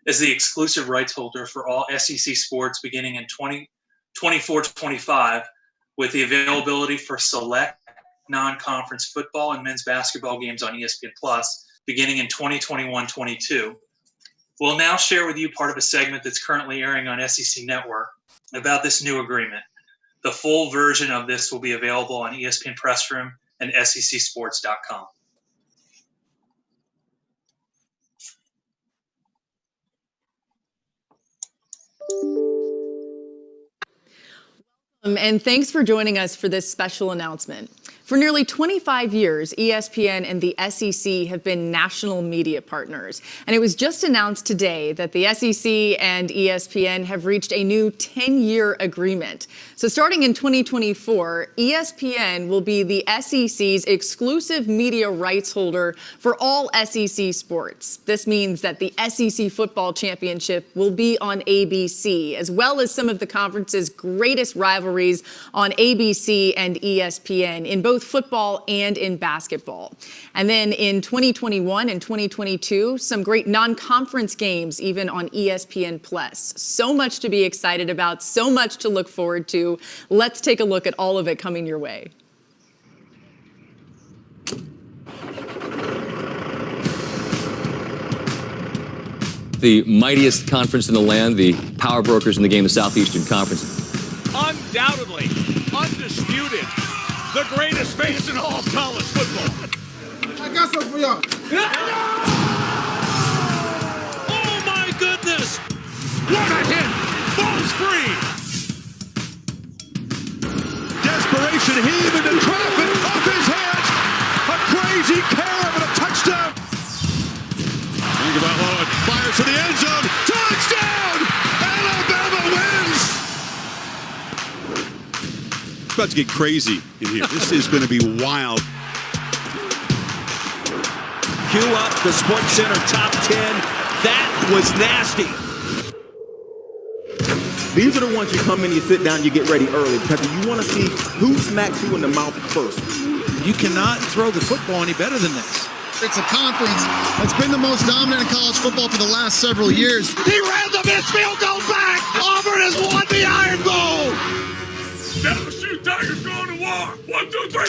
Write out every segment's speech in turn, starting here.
is the exclusive rights holder for all SEC sports beginning in 2024-25, with the availability for select non-conference football and men's basketball games on ESPN Plus beginning in 2021-22. We'll now share with you part of a segment that's currently airing on SEC Network about this new agreement. The full version of this will be available on ESPN Press Room and secsports.com. And thanks for joining us for this special announcement. For nearly 25 years, ESPN and the SEC have been national media partners. And it was just announced today that the SEC and ESPN have reached a new 10-year agreement. So starting in 2024, ESPN will be the SEC's exclusive media rights holder for all SEC sports. This means that the SEC football championship will be on ABC, as well as some of the conference's greatest rivalries on ABC and ESPN in both football and in basketball. And then in 2021 and 2022, some great non-conference games even on ESPN Plus. So much to be excited about, so much to look forward to. Let's take a look at all of it coming your way. The mightiest conference in the land, the power brokers in the game, the Southeastern Conference. Undoubtedly, undisputed, the greatest face in all of college football. I got something for y'all. Oh my goodness! What a hit! Ball's free! Desperation heave into traffic, off his head! A crazy carry and a touchdown! Tagovailoa fires to the end zone. Touchdown! Alabama wins! It's about to get crazy in here. This is going to be wild. Cue up the Sports Center top 10. That was nasty. These are the ones you come in, you sit down, you get ready early because you want to see who smacks who in the mouth first. You cannot throw the football any better than this. It's a conference that's been the most dominant in college football for the last several years. He ran the missed field goal back. Auburn has won the Iron Bowl. LSU Tigers going to war. 1, 2, 3.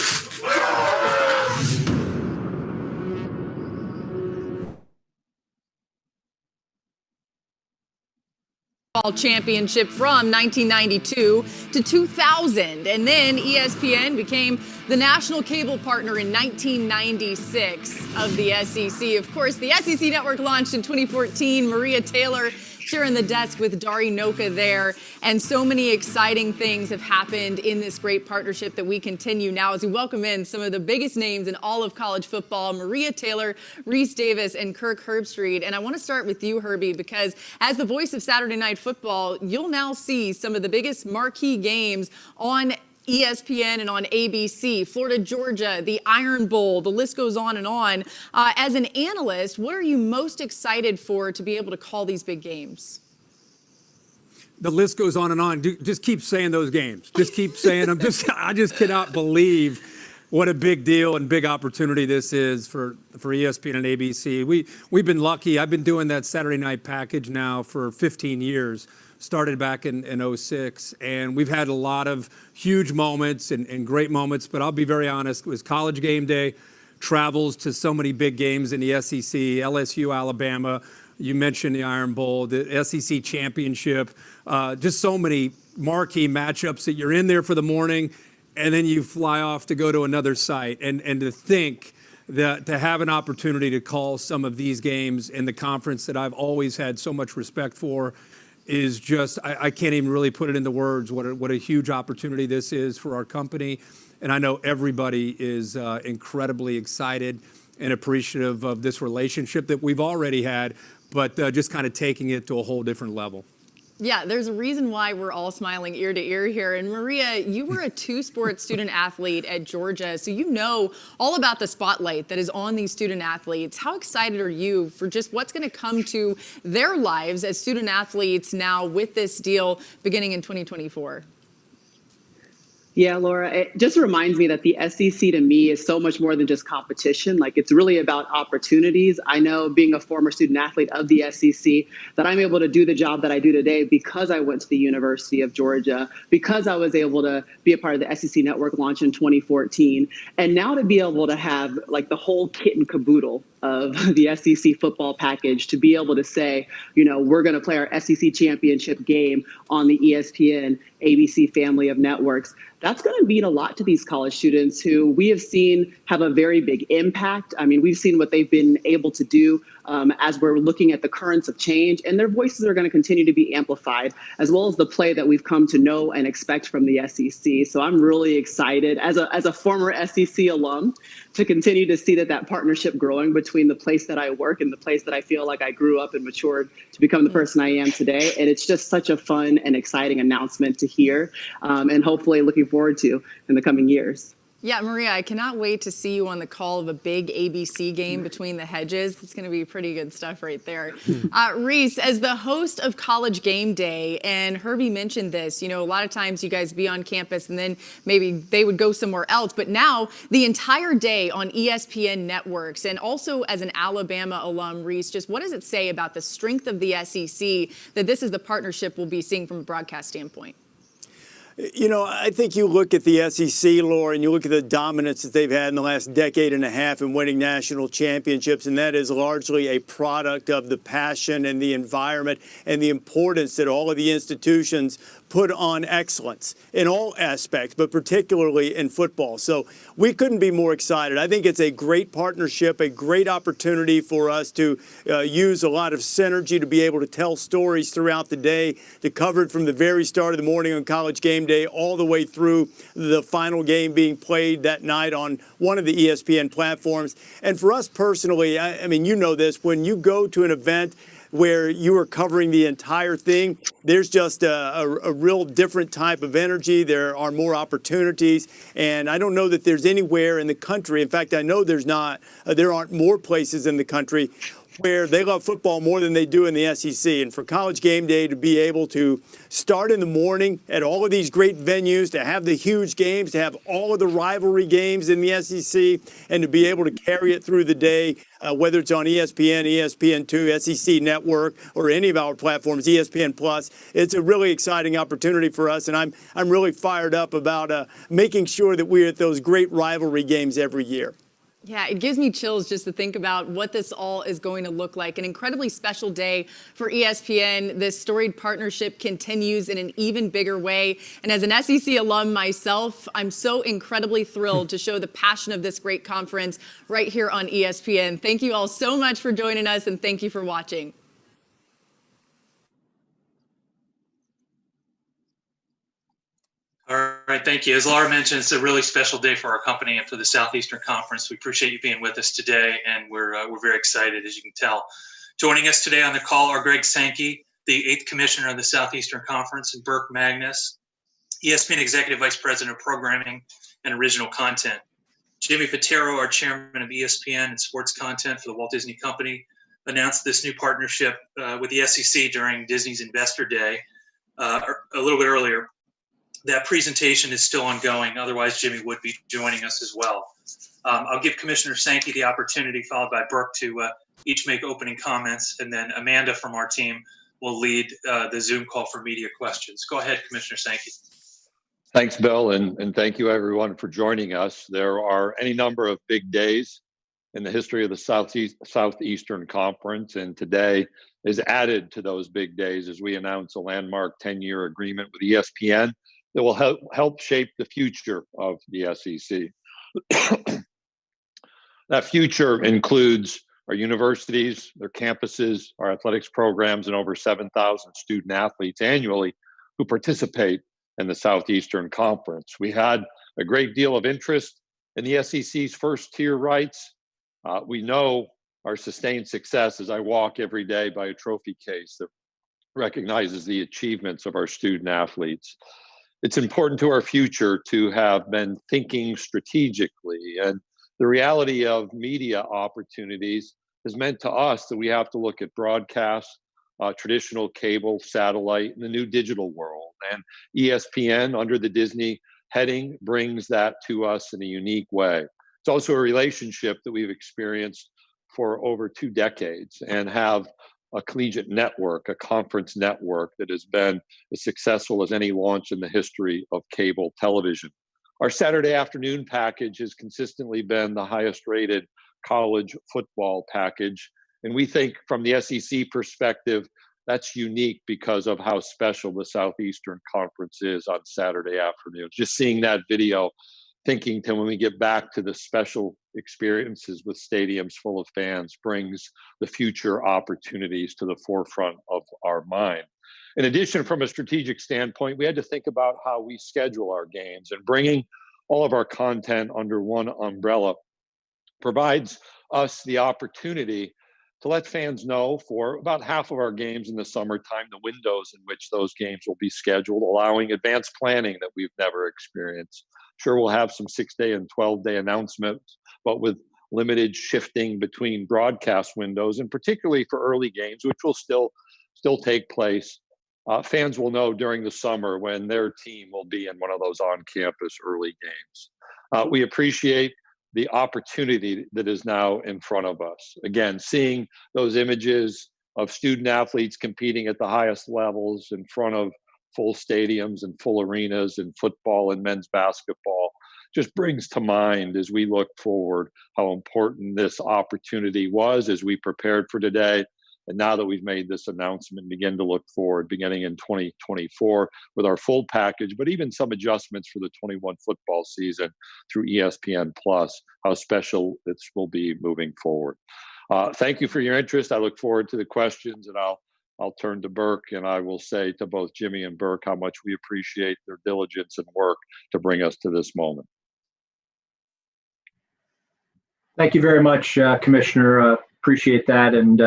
Championship from 1992 to 2000, and then ESPN became the national cable partner in 1996 of the SEC. Of course, the SEC network launched in 2014. Maria Taylor sharing the desk with Dari Noka there, and so many exciting things have happened in this great partnership that we continue now as we welcome in some of the biggest names in all of college football: Maria Taylor, Reese Davis, and Kirk Herbstreit. And I want to start with you, Herbie, because as the voice of Saturday Night Football, you'll now see some of the biggest marquee games on ESPN and on ABC, Florida, Georgia, the Iron Bowl, the list goes on and on. As an analyst, what are you most excited for to be able to call these big games? The list goes on and on. Just keep saying those games. Just keep saying them. I just cannot believe what a big deal and big opportunity this is for ESPN and ABC. We've been lucky. I've been doing that Saturday night package now for 15 years. Started back in 06, and we've had a lot of huge moments and great moments, but I'll be very honest, it was College Game Day, travels to so many big games in the SEC, LSU, Alabama, you mentioned the Iron Bowl, the SEC Championship, just so many marquee matchups that you're in there for the morning, and then you fly off to go to another site, and to think that to have an opportunity to call some of these games in the conference that I've always had so much respect for is just, I can't even really put it into words what a huge opportunity this is for our company. And I know everybody is incredibly excited and appreciative of this relationship that we've already had, but just kind of taking it to a whole different level. Yeah, there's a reason why we're all smiling ear to ear here. And Maria, you were a two-sport student athlete at Georgia, so you know all about the spotlight that is on these student athletes. How excited are you for just what's going to come to their lives as student athletes now with this deal beginning in 2024? Yeah, Laura, it just reminds me that the SEC to me is so much more than just competition. Like, it's really about opportunities. I know, being a former student athlete of the SEC, that I'm able to do the job that I do today because I went to the University of Georgia, because I was able to be a part of the SEC Network launch in 2014. And now to be able to have like the whole kit and caboodle of the SEC football package, to be able to say, we're going to play our SEC championship game on the ESPN ABC family of networks. That's going to mean a lot to these college students who we have seen have a very big impact. I mean, we've seen what they've been able to do as we're looking at the currents of change, and their voices are going to continue to be amplified, as well as the play that we've come to know and expect from the SEC. So I'm really excited as a former SEC alum to continue to see that partnership growing between the place that I work and the place that I feel like I grew up and matured to become the person I am today. And it's just such a fun and exciting announcement to hear, and hopefully looking forward to in the coming years. Yeah, Maria, I cannot wait to see you on the call of a big ABC game between the hedges. It's going to be pretty good stuff right there. Reese, as the host of College Game Day, and Herbie mentioned this, a lot of times you guys be on campus and then maybe they would go somewhere else. But now the entire day on ESPN networks, and also as an Alabama alum, Reese, just what does it say about the strength of the SEC that this is the partnership we'll be seeing from a broadcast standpoint? I think you look at the SEC, Laura, and you look at the dominance that they've had in the last decade and a half in winning national championships, and that is largely a product of the passion and the environment and the importance that all of the institutions put on excellence in all aspects, but particularly in football. So we couldn't be more excited. I think it's a great partnership, a great opportunity for us to use a lot of synergy to be able to tell stories throughout the day, to cover it from the very start of the morning on College Game Day all the way through the final game being played that night on one of the ESPN platforms. And for us personally, I mean, this, when you go to an event where you are covering the entire thing, there's just a real different type of energy. There are more opportunities, and I don't know that there's anywhere in the country. In fact, I know there aren't more places in the country where they love football more than they do in the SEC. And for College Game Day to be able to start in the morning at all of these great venues, to have the huge games, to have all of the rivalry games in the SEC, and to be able to carry it through the day, whether it's on ESPN, ESPN2, SEC Network, or any of our platforms, ESPN Plus, it's a really exciting opportunity for us. And I'm really fired up about making sure that we're at those great rivalry games every year. Yeah, it gives me chills just to think about what this all is going to look like. An incredibly special day for ESPN. This storied partnership continues in an even bigger way. And as an SEC alum myself, I'm so incredibly thrilled to show the passion of this great conference right here on ESPN. Thank you all so much for joining us, and thank you for watching. All right, thank you. As Laura mentioned, it's a really special day for our company and for the Southeastern Conference. We appreciate you being with us today, and we're very excited, as you can tell. Joining us today on the call are Greg Sankey, the 8th Commissioner of the Southeastern Conference, and Burke Magnus, ESPN Executive Vice President of Programming and Original Content. Jimmy Pitero, our Chairman of ESPN and Sports Content for the Walt Disney Company, announced this new partnership with the SEC during Disney's Investor Day a little bit earlier. That presentation is still ongoing. Otherwise, Jimmy would be joining us as well. I'll give Commissioner Sankey the opportunity, followed by Burke, to each make opening comments, and then Amanda from our team will lead the Zoom call for media questions. Go ahead, Commissioner Sankey. Thanks, Bill, and thank you, everyone, for joining us. There are any number of big days in the history of the Southeastern Conference, and today is added to those big days as we announce a landmark 10-year agreement with ESPN that will help shape the future of the SEC. That future includes our universities, their campuses, our athletics programs, and over 7,000 student athletes annually who participate in the Southeastern Conference. We had a great deal of interest in the SEC's first tier rights. We know our sustained success as I walk every day by a trophy case that recognizes the achievements of our student athletes. It's important to our future to have been thinking strategically, and the reality of media opportunities has meant to us that we have to look at broadcast, traditional cable, satellite, and the new digital world. And ESPN, under the Disney heading brings that to us in a unique way. It's also a relationship that we've experienced for over 2 decades and have a collegiate network, a conference network that has been as successful as any launch in the history of cable television. Our Saturday afternoon package has consistently been the highest rated college football package. And we think from the SEC perspective, that's unique because of how special the Southeastern Conference is on Saturday afternoons. Just seeing that video, thinking to when we get back to the special experiences with stadiums full of fans brings the future opportunities to the forefront of our mind. In addition, from a strategic standpoint, we had to think about how we schedule our games, and bringing all of our content under one umbrella provides us the opportunity to let fans know for about half of our games in the summertime, the windows in which those games will be scheduled, allowing advanced planning that we've never experienced. Sure, we'll have some 6-day and 12-day announcements, but with limited shifting between broadcast windows, and particularly for early games, which will still take place, fans will know during the summer when their team will be in one of those on-campus early games. We appreciate the opportunity that is now in front of us. Again, seeing those images of student athletes competing at the highest levels in front of full stadiums and full arenas in football and men's basketball just brings to mind, as we look forward, how important this opportunity was as we prepared for today. And now that we've made this announcement, begin to look forward, beginning in 2024 with our full package, but even some adjustments for the 21 football season through ESPN Plus, how special this will be moving forward. Thank you for your interest. I look forward to the questions, and I'll turn to Burke, and I will say to both Jimmy and Burke how much we appreciate their diligence and work to bring us to this moment. Thank you very much, Commissioner. Appreciate that. And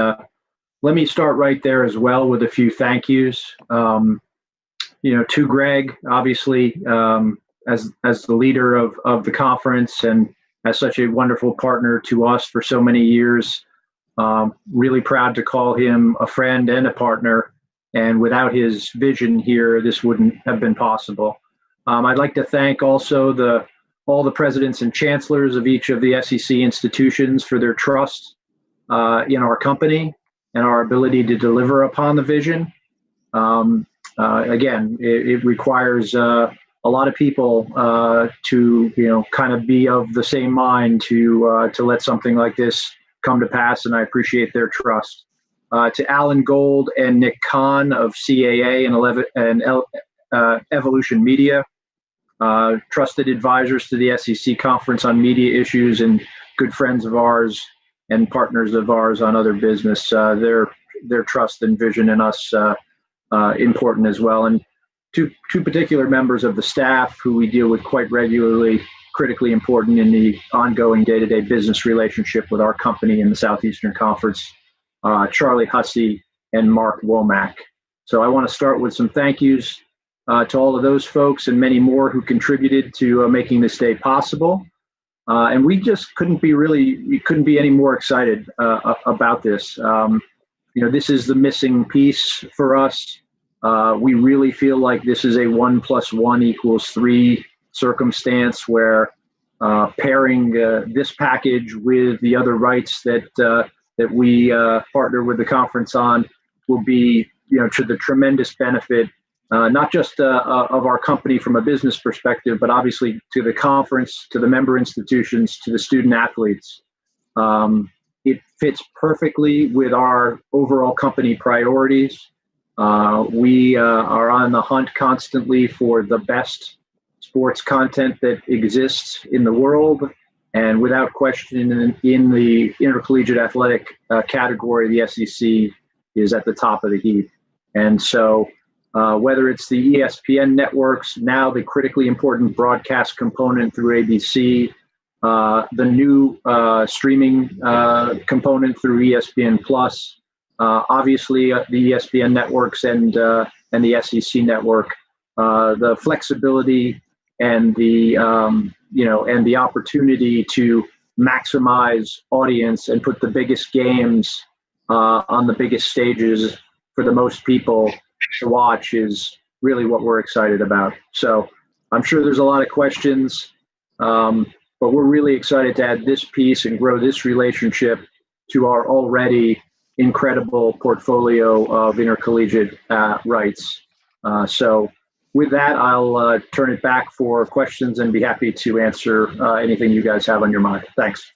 let me start right there as well with a few thank yous. To Greg, obviously, as the leader of the conference and as such a wonderful partner to us for so many years. Really proud to call him a friend and a partner. And without his vision here, this wouldn't have been possible. I'd like to thank also all the presidents and chancellors of each of the SEC institutions for their trust in our company and our ability to deliver upon the vision. Again, it requires a lot of people to kind of be of the same mind to let something like this come to pass, and I appreciate their trust. To Alan Gold and Nick Kahn of CAA and Evolution Media, trusted advisors to the SEC Conference on media issues and good friends of ours and partners of ours on other business. Their trust and vision in us important as well. And two particular members of the staff who we deal with quite regularly, critically important in the ongoing day-to-day business relationship with our company in the Southeastern Conference, Charlie Hussey and Mark Womack. So I want to start with some thank yous to all of those folks and many more who contributed to making this day possible. And we just couldn't be any more excited about this. This is the missing piece for us. We really feel like this is a 1 + 1 = 3 circumstance where pairing this package with the other rights that we partner with the conference on will be, to the tremendous benefit, not just of our company from a business perspective, but obviously to the conference, to the member institutions, to the student athletes. It fits perfectly with our overall company priorities. We are on the hunt constantly for the best sports content that exists in the world. And without question, in the intercollegiate athletic category, the SEC is at the top of the heap. And so whether it's the ESPN networks, now the critically important broadcast component through ABC, the new streaming component through ESPN Plus, obviously the ESPN networks and the SEC network, the flexibility and the and the opportunity to maximize audience and put the biggest games on the biggest stages for the most people to watch is really what we're excited about. So I'm sure there's a lot of questions, but we're really excited to add this piece and grow this relationship to our already incredible portfolio of intercollegiate rights. So with that, I'll turn it back for questions and be happy to answer anything you guys have on your mind. Thanks.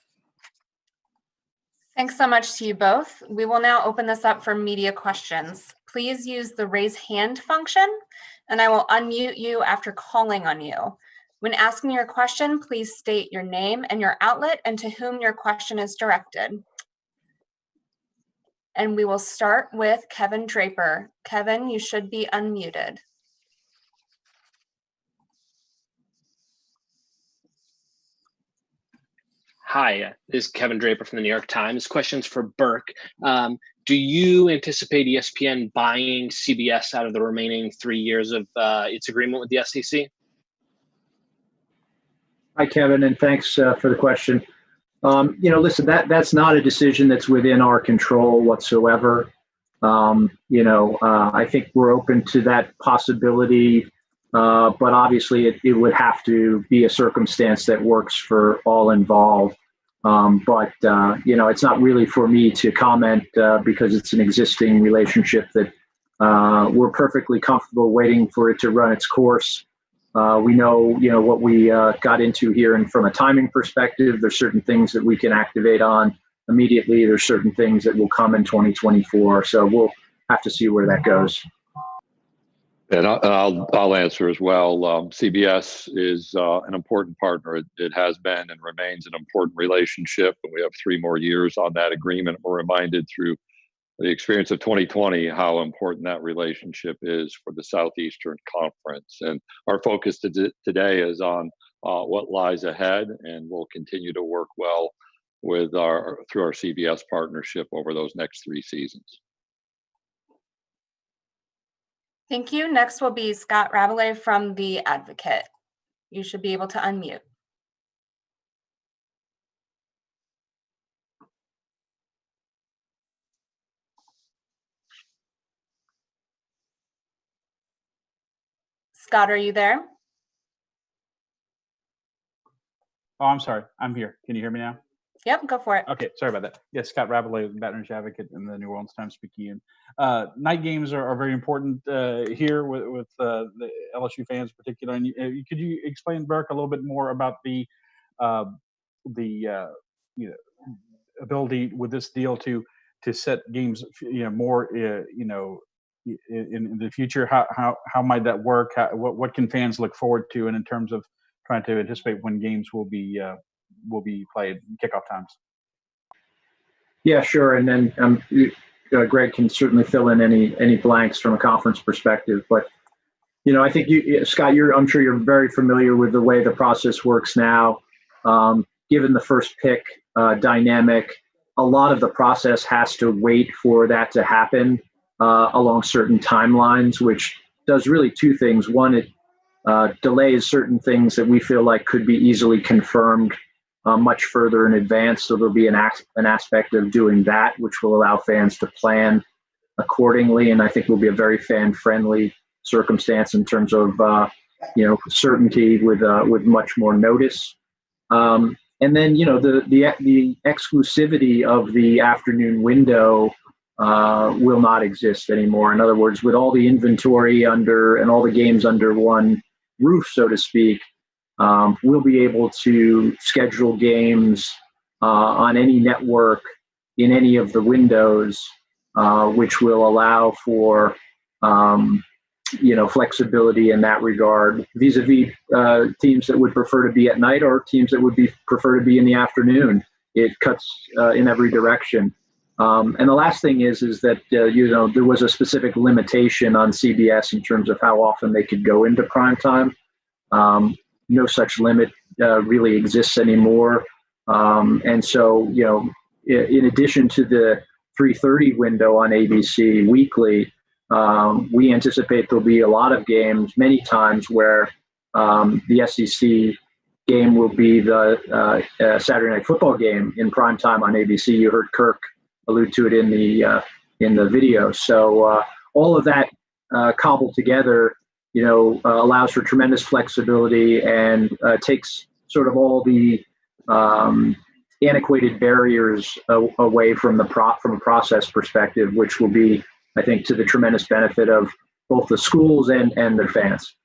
Thanks so much to you both. We will now open this up for media questions. Please use the raise hand function, and I will unmute you after calling on you. When asking your question, please state your name and your outlet and to whom your question is directed. And we will start with Kevin Draper. Kevin, you should be unmuted. Hi, this is Kevin Draper from the New York Times. Questions for Burke. Do you anticipate ESPN buying CBS out of the remaining 3 years of its agreement with the SEC? Hi, Kevin, and thanks for the question. Listen, that's not a decision that's within our control whatsoever. I think we're open to that possibility, but obviously it would have to be a circumstance that works for all involved. It's not really for me to comment because it's an existing relationship that we're perfectly comfortable waiting for it to run its course. We know, what we got into here, and from a timing perspective, there's certain things that we can activate on immediately. There's certain things that will come in 2024. So we'll have to see where that goes. And I'll answer as well. CBS is an important partner. It has been and remains an important relationship, and we have 3 more years on that agreement. We're reminded through the experience of 2020 how important that relationship is for the Southeastern Conference. And our focus today is on what lies ahead, and we'll continue to work well with through our CBS partnership over those next 3 seasons. Thank you. Next will be Scott Rabelais from The Advocate. You should be able to unmute. Scott, are you there? Oh, I'm sorry. I'm here. Can you hear me now? Yep, go for it. Okay, sorry about that. Yes, Scott Rabelais, Baton Rouge Advocate in the New Orleans Times Picayune. Night games are very important here with the LSU fans in particular. And could you explain, Burke, a little bit more about the ability with this deal to set games, more, in the future? How might that work? What can fans look forward to, and in terms of trying to anticipate when games will be played, kickoff times? Yeah, sure. And then Greg can certainly fill in any blanks from a conference perspective. But I think Scott, I'm sure you're very familiar with the way the process works now. Given the first pick dynamic, a lot of the process has to wait for that to happen along certain timelines, which does really 2 things. One, it delays certain things that we feel like could be easily confirmed much further in advance. So there'll be an aspect of doing that, which will allow fans to plan accordingly. And I think will be a very fan-friendly circumstance in terms of, certainty with much more notice. And then, the exclusivity of the afternoon window will not exist anymore. In other words, with all the inventory and all the games under one roof, so to speak, we'll be able to schedule games on any network in any of the windows, which will allow for flexibility in that regard, vis-a-vis teams that would prefer to be at night or teams that would prefer to be in the afternoon. It cuts in every direction. And the last thing is that there was a specific limitation on CBS in terms of how often they could go into primetime. No such limit really exists anymore. And so, in addition to the 3:30 window on ABC weekly, we anticipate there'll be a lot of games, many times, where the SEC game will be the Saturday Night Football game in primetime on ABC. You heard Kirk allude to it in the video. So all of that cobbled together, allows for tremendous flexibility and takes sort of all the antiquated barriers away from from a process perspective, which will be, I think, to the tremendous benefit of both the schools and their fans.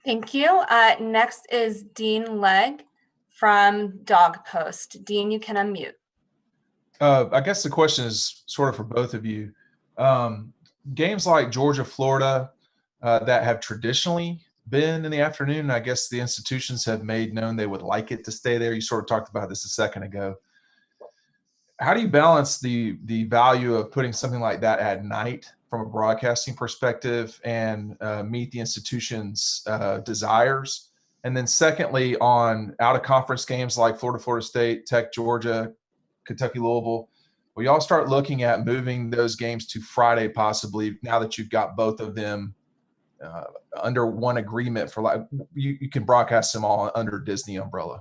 Thank you. Next is Dean Legg from Dog Post. Dean, you can unmute. I guess the question is sort of for both of you. Games like Georgia, Florida, that have traditionally been in the afternoon, I guess the institutions have made known they would like it to stay there. You sort of talked about this a second ago. How do you balance the value of putting something like that at night from a broadcasting perspective and meet the institution's desires? And then secondly, on out-of-conference games like Florida, Florida State, Tech, Georgia, Kentucky, Louisville, will y'all start looking at moving those games to Friday possibly now that you've got both of them under one agreement for like you can broadcast them all under Disney umbrella?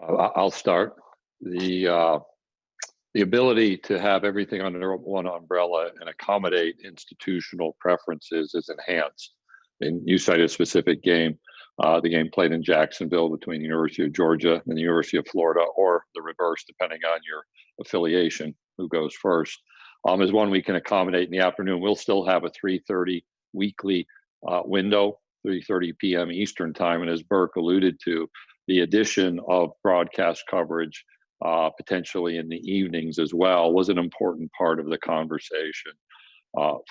I'll start. The ability to have everything under one umbrella and accommodate institutional preferences is enhanced. And you cited a specific game, the game played in Jacksonville between the University of Georgia and the University of Florida, or the reverse, depending on your affiliation, who goes first, is one we can accommodate in the afternoon. We'll still have a 3:30 weekly window, 3:30 p.m. Eastern time. And as Burke alluded to, the addition of broadcast coverage potentially in the evenings as well was an important part of the conversation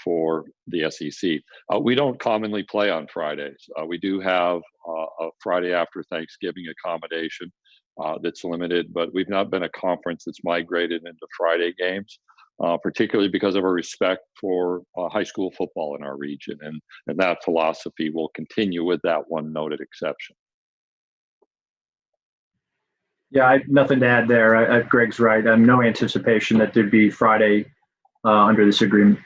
for the SEC. We don't commonly play on Fridays. We do have a Friday after Thanksgiving accommodation that's limited, but we've not been a conference that's migrated into Friday games, particularly because of our respect for high school football in our region. And that philosophy will continue with that one noted exception. Yeah, I have nothing to add there. Greg's right. No anticipation that there'd be Friday under this agreement.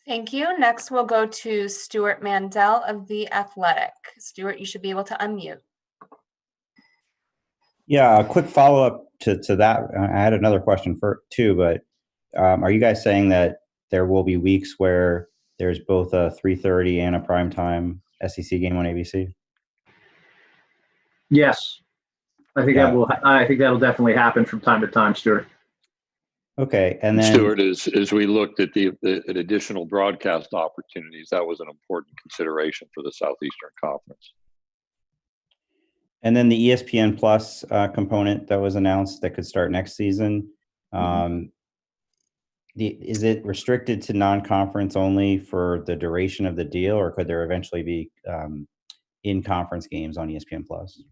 Thank you. Next, we'll go to Stuart Mandel of The Athletic. Stuart, you should be able to unmute. Yeah, a quick follow-up to that. I had another question too, but are you guys saying that there will be weeks where there's both a 3:30 and a primetime SEC game on ABC? Yes, I think that'll definitely happen from time to time, Stuart. Okay, and then Stuart, as we looked at the additional broadcast opportunities, that was an important consideration for the Southeastern Conference. And then the ESPN Plus component that was announced that could start next season. Is it restricted to non-conference only for the duration of the deal, or could there eventually be in-conference games on ESPN Plus?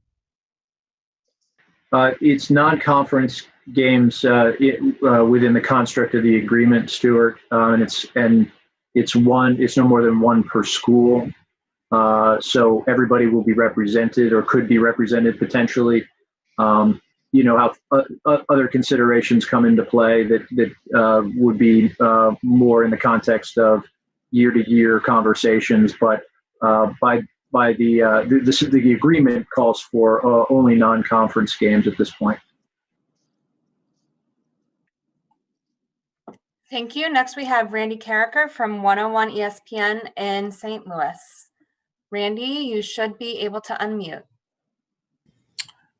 It's non-conference games within the construct of the agreement, Stuart, and it's no more than one per school. So everybody will be represented or could be represented potentially. How other considerations come into play that would be more in the context of year-to-year conversations, but by the agreement calls for only non-conference games at this point. Thank you. Next, we have Randy Carricker from 101 ESPN in St. Louis. Randy, you should be able to unmute.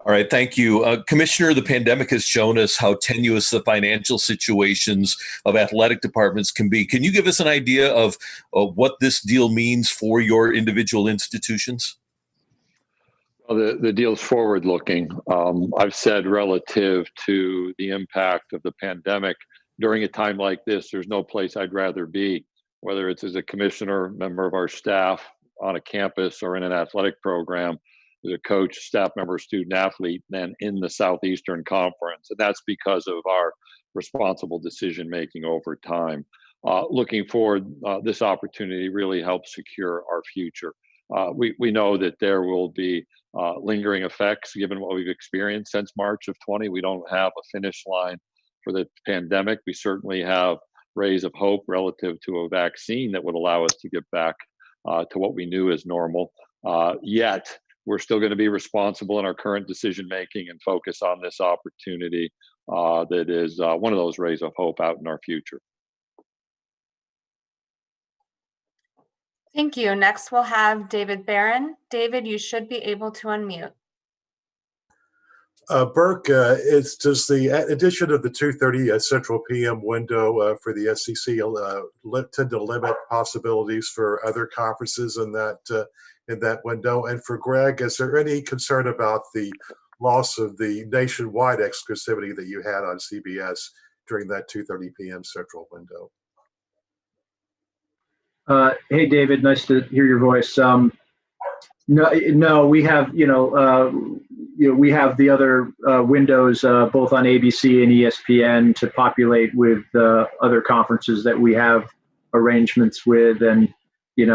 All right, thank you. Commissioner, the pandemic has shown us how tenuous the financial situations of athletic departments can be. Can you give us an idea of what this deal means for your individual institutions? Well, the deal's forward-looking. I've said relative to the impact of the pandemic, during a time like this, there's no place I'd rather be, whether it's as a commissioner, member of our staff on a campus, or in an athletic program, as a coach, staff member, student athlete, than in the Southeastern Conference. And that's because of our responsible decision-making over time. Looking forward, this opportunity really helps secure our future. We know that there will be lingering effects given what we've experienced since March of 20. We don't have a finish line for the pandemic. We certainly have rays of hope relative to a vaccine that would allow us to get back to what we knew as normal. Yet, we're still going to be responsible in our current decision making and focus on this opportunity that is one of those rays of hope out in our future. Thank you. Next, we'll have David Barron. David, you should be able to unmute. Burke, does the addition of the 2:30 Central PM window for the SEC tend to limit possibilities for other conferences in that window? And for Greg, is there any concern about the loss of the nationwide exclusivity that you had on CBS during that 2:30 p.m. Central window? Hey, David, nice to hear your voice. No, we have, we have the other windows both on ABC and ESPN to populate with other conferences that we have arrangements with, and it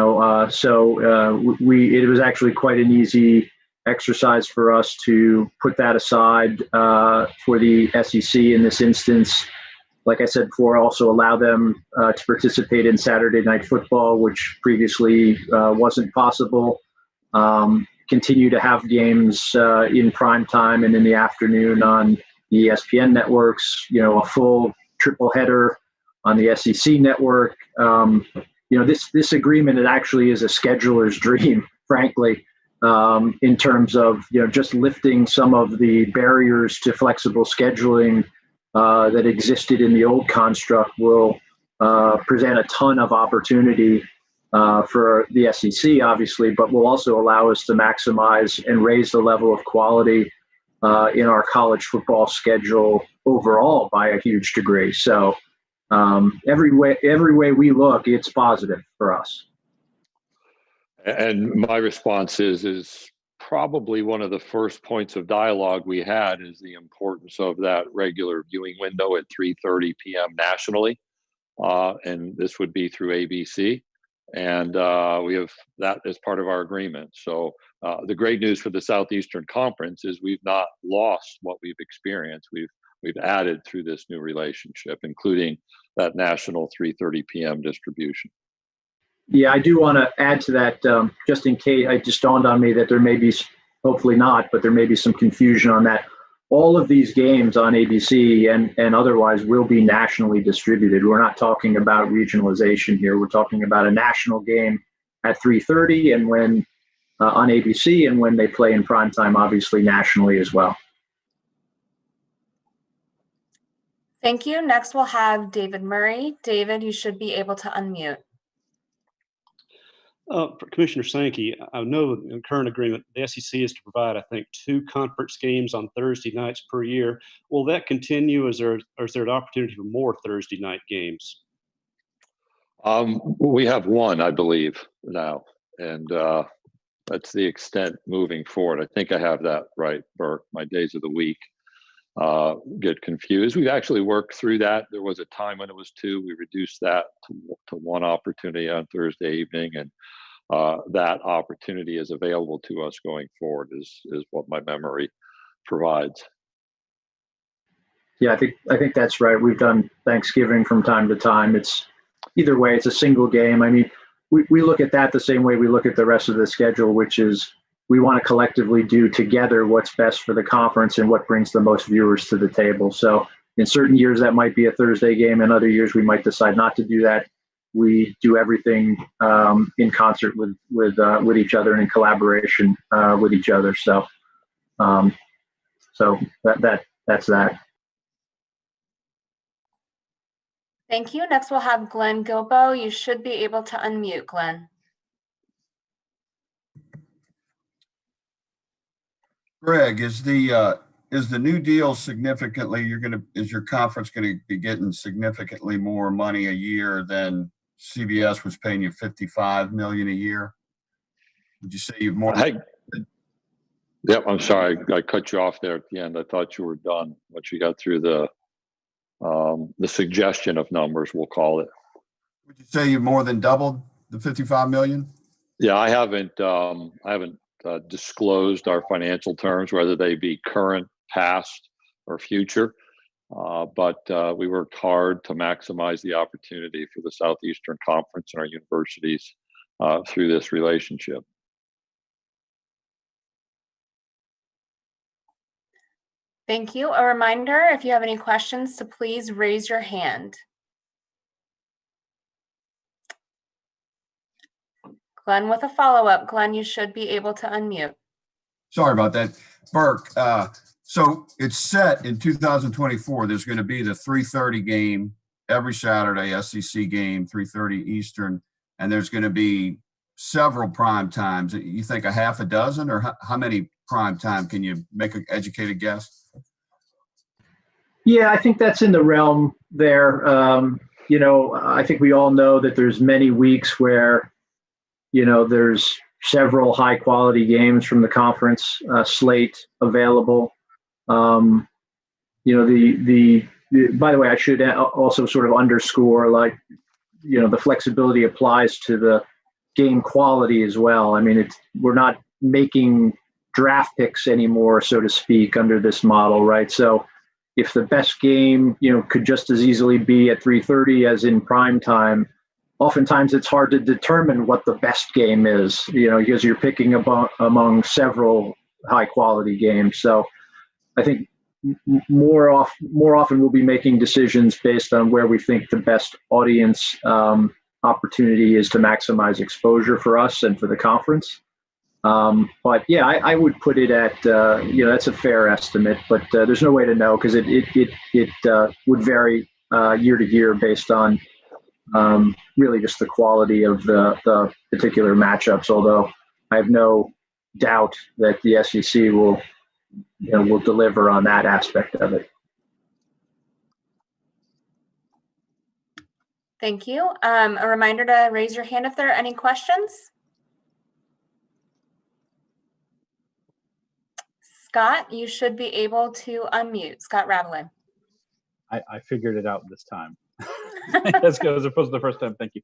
was actually quite an easy exercise for us to put that aside for the SEC in this instance. Like I said before, also allow them to participate in Saturday Night Football, which previously wasn't possible. Continue to have games in prime time and in the afternoon on the ESPN networks, a full triple header on the SEC network. This agreement, it actually is a scheduler's dream, frankly, in terms of, just lifting some of the barriers to flexible scheduling that existed in the old construct will present a ton of opportunity for the SEC, obviously, but will also allow us to maximize and raise the level of quality in our college football schedule overall by a huge degree. So every way we look, it's positive for us. And my response is probably one of the first points of dialogue we had is the importance of that regular viewing window at 3:30 p.m. nationally. And this would be through ABC. And we have that as part of our agreement. So the great news for the Southeastern Conference is we've not lost what we've experienced. We've added through this new relationship, including that national 3:30 p.m. distribution. Yeah, I do want to add to that, just in case. It just dawned on me that there may be, hopefully not, but there may be some confusion on that. All of these games on ABC and otherwise will be nationally distributed. We're not talking about regionalization here. We're talking about a national game at 3:30 and when on ABC, and when they play in primetime, obviously nationally as well. Thank you. Next, we'll have David Murray. David, you should be able to unmute. For Commissioner Sankey, I know in the current agreement, the SEC is to provide, I think, 2 conference games on Thursday nights per year. Will that continue, or is there an opportunity for more Thursday night games? We have one, I believe, now, and that's the extent moving forward. I think I have that right, Burke. My days of the week get confused. We've actually worked through that. There was a time when it was 2. We reduced that to 1 opportunity on Thursday evening, and that opportunity is available to us going forward, is what my memory provides. Yeah, I think that's right. We've done Thanksgiving from time to time. It's either way, it's a single game. I mean, we look at that the same way we look at the rest of the schedule, which is we want to collectively do together what's best for the conference and what brings the most viewers to the table. So in certain years that might be a Thursday game, and other years we might decide not to do that. We do everything in concert with each other and in collaboration with each other. So that's that. Thank you. Next, we'll have Glenn Gilbo. You should be able to unmute, Glenn. Greg, is the new deal significantly? Is your conference going to be getting significantly more money a year than CBS was paying you $55 million a year? Would you say you've more? Yep. I'm sorry, I cut you off there at the end. I thought you were done once you got through the suggestion of numbers, we'll call it. Would you say you've more than doubled the $55 million? Yeah, I haven't disclosed our financial terms, whether they be current, past, or future. But we worked hard to maximize the opportunity for the Southeastern Conference and our universities through this relationship. Thank you. A reminder, if you have any questions, to please raise your hand. Glenn with a follow-up. Glenn, you should be able to unmute. Sorry about that. Burke, so it's set in 2024. There's going to be the 3:30 game every Saturday, SEC game, 3:30 Eastern, and there's going to be several prime times. You think a half a dozen, or how many prime time? Can you make an educated guess? Yeah, I think that's in the realm there. I think we all know that there's many weeks where, there's several high quality games from the conference slate available. By the way, I should also sort of underscore, the flexibility applies to the game quality as well. I mean, we're not making draft picks anymore, so to speak, under this model, right? So if the best game, could just as easily be at 3:30 as in prime time, oftentimes it's hard to determine what the best game is, because you're picking among several high quality games. So I think more often we'll be making decisions based on where we think the best audience opportunity is to maximize exposure for us and for the conference. But yeah, I would put it at, that's a fair estimate, but there's no way to know because it would vary year to year based on really just the quality of the particular matchups. Although I have no doubt that the SEC will deliver on that aspect of it. Thank you. A reminder to raise your hand if there are any questions. Scott, you should be able to unmute. Scott Ravelin. I figured it out this time. As opposed to the first time. Thank you.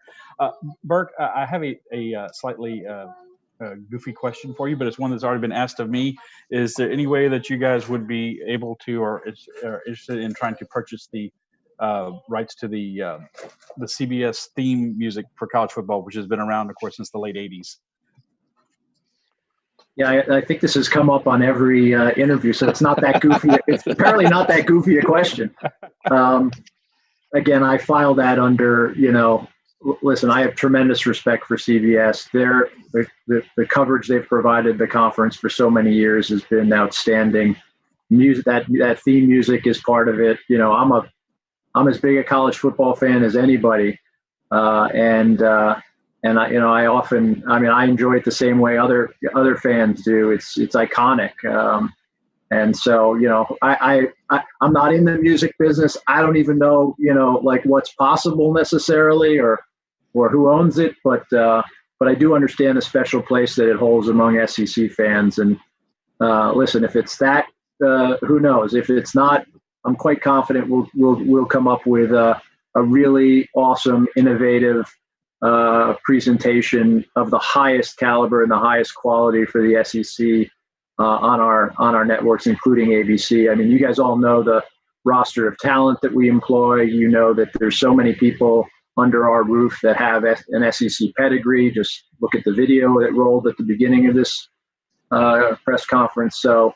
Burke, I have a slightly goofy question for you, but it's one that's already been asked of me. Is there any way that you guys would be able to or interested in trying to purchase the rights to the CBS theme music for college football, which has been around, of course, since the late 80s? Yeah, I think this has come up on every interview, so it's not that goofy. It's apparently not that goofy a question. Again, I file that under, listen, I have tremendous respect for CBS. The coverage they've provided the conference for so many years has been outstanding. Music, that theme music is part of it. I'm as big a college football fan as anybody, and I enjoy it the same way other fans do. It's iconic. And so, I'm not in the music business. I don't even know, what's possible necessarily or who owns it, but I do understand the special place that it holds among SEC fans. And listen, if it's that, who knows? If it's not, I'm quite confident we'll come up with a really awesome, innovative presentation of the highest caliber and the highest quality for the SEC on our networks, including ABC. I mean, you guys all know the roster of talent that we employ. You know that there's so many people under our roof that have an SEC pedigree. Just look at the video that rolled at the beginning of this press conference. So,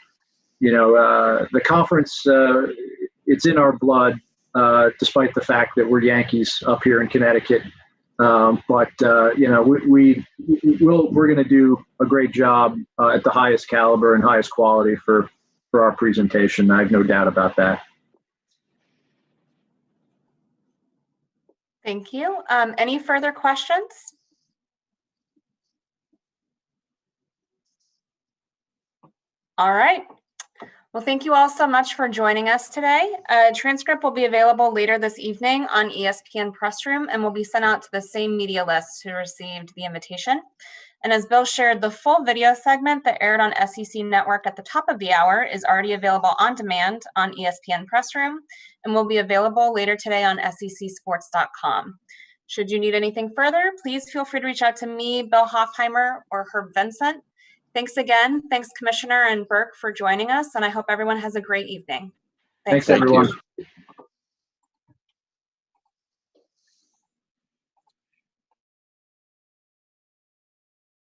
the conference, it's in our blood, despite the fact that we're Yankees up here in Connecticut. But we're going to do a great job at the highest caliber and highest quality for our presentation. I have no doubt about that. Thank you. Any further questions? All right. Well, thank you all so much for joining us today. A transcript will be available later this evening on ESPN Press Room and will be sent out to the same media list who received the invitation. And as Bill shared, the full video segment that aired on SEC Network at the top of the hour is already available on demand on ESPN Press Room and will be available later today on secsports.com. Should you need anything further, please feel free to reach out to me, Bill Hoffheimer, or Herb Vincent. Thanks again. Thanks, Commissioner and Burke, for joining us, and I hope everyone has a great evening. Thanks everyone.